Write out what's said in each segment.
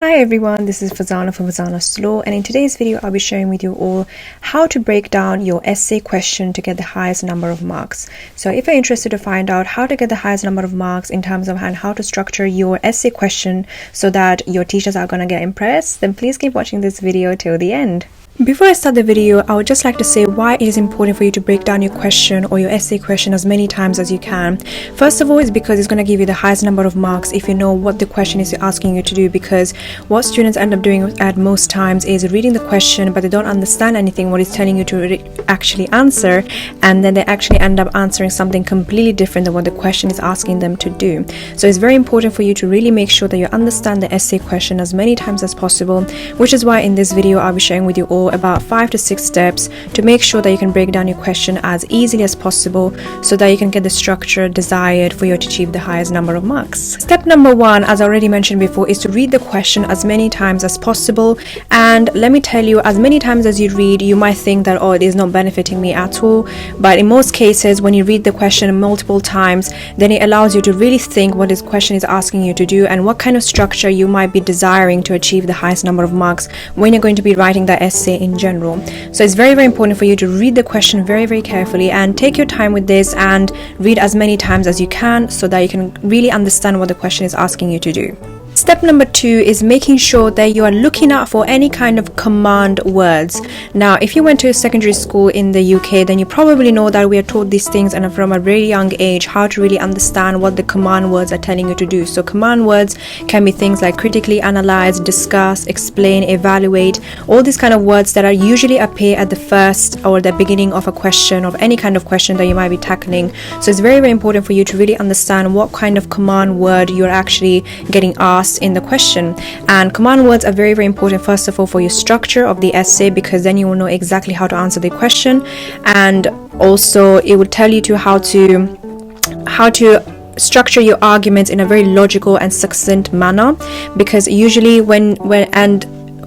Hi everyone, this is Fazana from Fazana's Law, and in today's video I'll be sharing with you all how to break down your essay question to get the highest number of marks. So if you're interested to find out how to get the highest number of marks in terms of and how to structure your essay question so that your teachers are going to get impressed, then please keep watching this video till the end. Before I start the video, I would just like to say why it is important for you to break down your question or your essay question as many times as you can. First of all, is because it's going to give you the highest number of marks if you know what the question is asking you to do, because what students end up doing at most times is reading the question but they don't understand anything what it's telling you to actually answer, and then they actually end up answering something completely different than what the question is asking them to do. So it's very important for you to really make sure that you understand the essay question as many times as possible, which is why in this video I'll be sharing with you all about 5 to 6 steps to make sure that you can break down your question as easily as possible so that you can get the structure desired for you to achieve the highest number of marks. Step number 1, as I already mentioned before, is to read the question as many times as possible. And let me tell you, as many times as you read, you might think that, oh, it is not benefiting me at all, but in most cases when you read the question multiple times, then it allows you to really think what this question is asking you to do and what kind of structure you might be desiring to achieve the highest number of marks when you're going to be writing that essay in general. So it's very important for you to read the question very carefully and take your time with this and read as many times as you can so that you can really understand what the question is asking you to do. Step number 2 is making sure that you are looking out for any kind of command words. Now, if you went to a secondary school in the UK, then you probably know that we are taught these things and from a very young age how to really understand what the command words are telling you to do. So command words can be things like critically analyze, discuss, explain, evaluate, all these kind of words that are usually appear at the first or the beginning of a question, of any kind of question that you might be tackling. So it's very important for you to really understand what kind of command word you're actually getting asked in the question. And command words are very structure first of all for your structure of the essay, because then you will know exactly how to answer the question, and also it will tell you to how to structure your arguments in a very logical and succinct manner, because usually when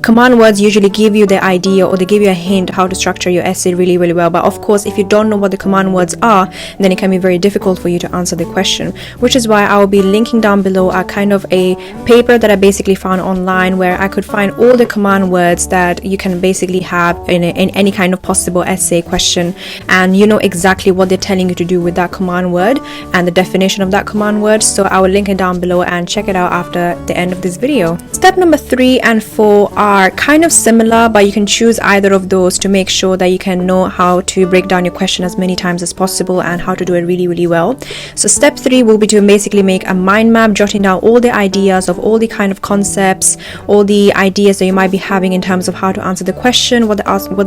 command words usually give you the idea or they give you a hint how to structure your essay really well. But of course, if you don't know what the command words are, then it can be very difficult for you to answer the question, which is why I will be linking down below a kind of a paper that I basically found online where I could find all the command words that you can basically have in any kind of possible essay question, and you know exactly what they're telling you to do with that command word and the definition of that command word. So I will link it down below and check it out after the end of this video. Step number 3 and 4 are kind of similar, but you can choose either of those to make sure that you can know how to break down your question as many times as possible and how to do it really well. So step 3 will be to basically make a mind map, jotting down all the ideas of all the kind of concepts, all the ideas that you might be having in terms of how to answer the question, what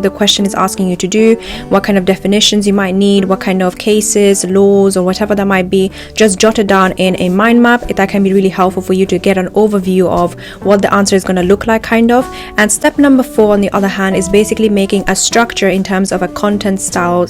the question is asking you to do, what kind of definitions you might need, what kind of cases, laws, or whatever that might be. Just jot it down in a mind map. That can be really helpful for you to get an overview of what the answer is going to look like, kind of. And step number 4, on the other hand, is basically making a structure in terms of a content style.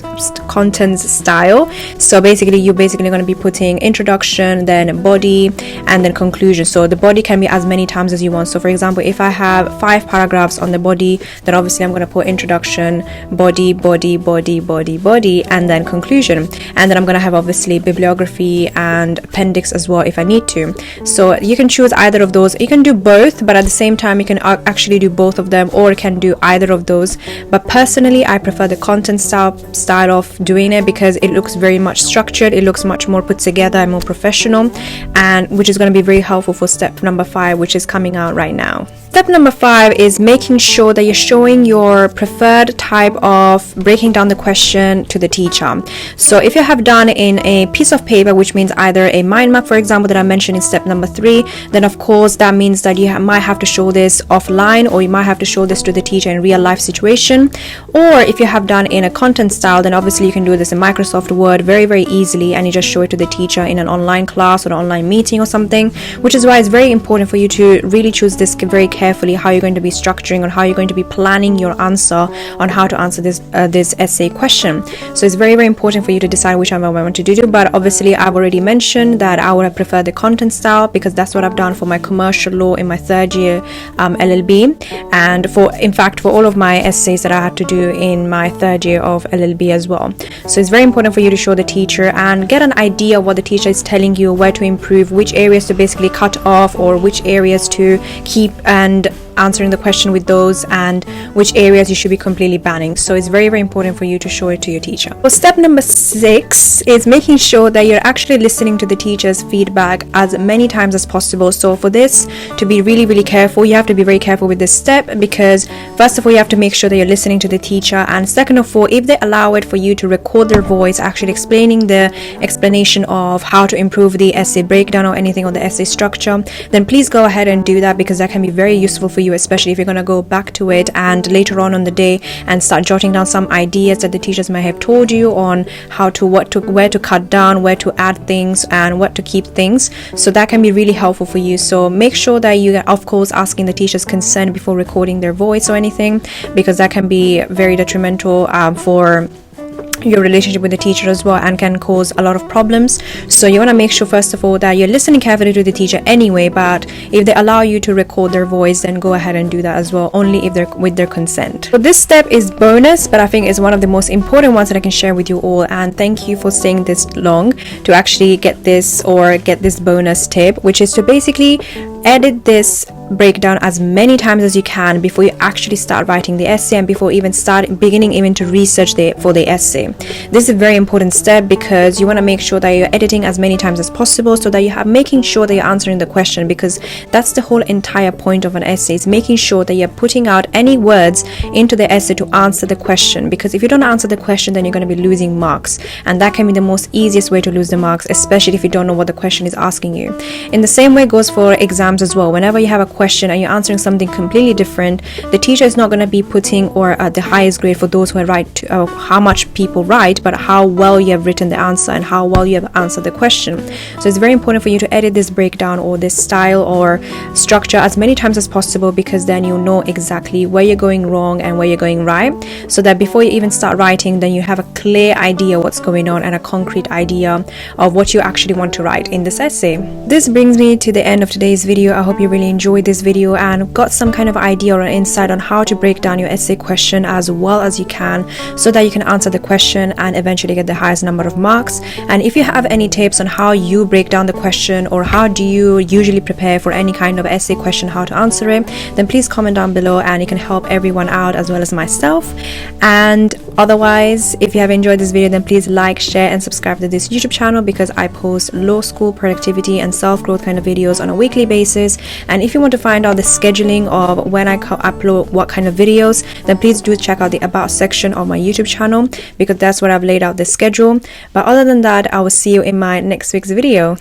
So basically you're going to be putting introduction, then body, and then conclusion. So the body can be as many times as you want. So for example, if I have 5 paragraphs on the body, then obviously I'm going to put introduction, body, and then conclusion. And then I'm going to have obviously bibliography and appendix as well if I need to. So you can choose either of those. You can do both, but at the same time you can actually do both of them, or can do either of those. But personally, I prefer the content style of doing it because it looks very much structured, it looks much more put together and more professional, and which is going to be very helpful for step number 5, which is coming out right now. Step number 5 is making sure that you're showing your preferred type of breaking down the question to the teacher. So if you have done in a piece of paper, which means either a mind map, for example, that I mentioned in step number 3, then of course that means that you might have to show this offline, or you might have to show this to the teacher in real life situation. Or if you have done in a content style, then obviously you can do this in Microsoft Word very easily, and you just show it to the teacher in an online class or an online meeting or something, which is why it's very important for you to really choose this very carefully, how you're going to be structuring and how you're going to be planning your answer on how to answer this essay question. So it's very important for you to decide which one I want to do. But obviously I've already mentioned that I would prefer the content style because that's what I've done for my commercial law in my 3rd year LLB, and in fact for all of my essays that I had to do in my 3rd year of LLB as well. So it's very important for you to show the teacher and get an idea of what the teacher is telling you, where to improve, which areas to basically cut off or which areas to keep and and answering the question with those, and which areas you should be completely banning. So it's very, very important for you to show it to your teacher. So step number 6 is making sure that you're actually listening to the teacher's feedback as many times as possible. So for this to be really, really careful, you have to be very careful with this step, because first of all, you have to make sure that you're listening to the teacher, and second of all, if they allow it for you to record their voice actually explaining the explanation of how to improve the essay breakdown or anything on the essay structure, then please go ahead and do that, because that can be very useful for you, especially if you're going to go back to it and later on the day and start jotting down some ideas that the teachers might have told you on how to where to cut down, where to add things, and what to keep things. So that can be really helpful for you. So make sure that you are, of course, asking the teacher's consent before recording their voice or anything, because that can be very detrimental for your relationship with the teacher as well, and can cause a lot of problems. So you want to make sure first of all that you're listening carefully to the teacher anyway, but if they allow you to record their voice, then go ahead and do that as well, only if they're with their consent. So this step is bonus, but I think it's one of the most important ones that I can share with you all, and thank you for staying this long to actually get this bonus tip, which is to basically edit this breakdown as many times as you can before you actually start writing the essay, and before beginning even to research for the essay. This is a very important step, because you want to make sure that you're editing as many times as possible, so that you have making sure that you're answering the question, because that's the whole entire point of an essay, is making sure that you're putting out any words into the essay to answer the question. Because if you don't answer the question, then you're going to be losing marks, and that can be the most easiest way to lose the marks, especially if you don't know what the question is asking you. In the same way goes for exams as well. Whenever you have a question and you're answering something completely different, the teacher is not going to be putting the highest grade for those who write how much people write, but how well you have written the answer and how well you have answered the question. So it's very important for you to edit this breakdown or this style or structure as many times as possible, because then you know exactly where you're going wrong and where you're going right, so that before you even start writing, then you have a clear idea what's going on and a concrete idea of what you actually want to write in this essay. This brings me to the end of today's video. I hope you really enjoyed this video and got some kind of idea or insight on how to break down your essay question as well as you can, so that you can answer the question and eventually get the highest number of marks. And if you have any tips on how you break down the question, or how do you usually prepare for any kind of essay question, how to answer it, then please comment down below, and it can help everyone out as well as myself. And otherwise, if you have enjoyed this video, then please like, share and subscribe to this YouTube channel, because I post law school productivity and self-growth kind of videos on a weekly basis. And if you want to find out the scheduling of when I upload what kind of videos, then please do check out the about section of my YouTube channel, because that's where I've laid out the schedule. But other than that, I will see you in my next week's video.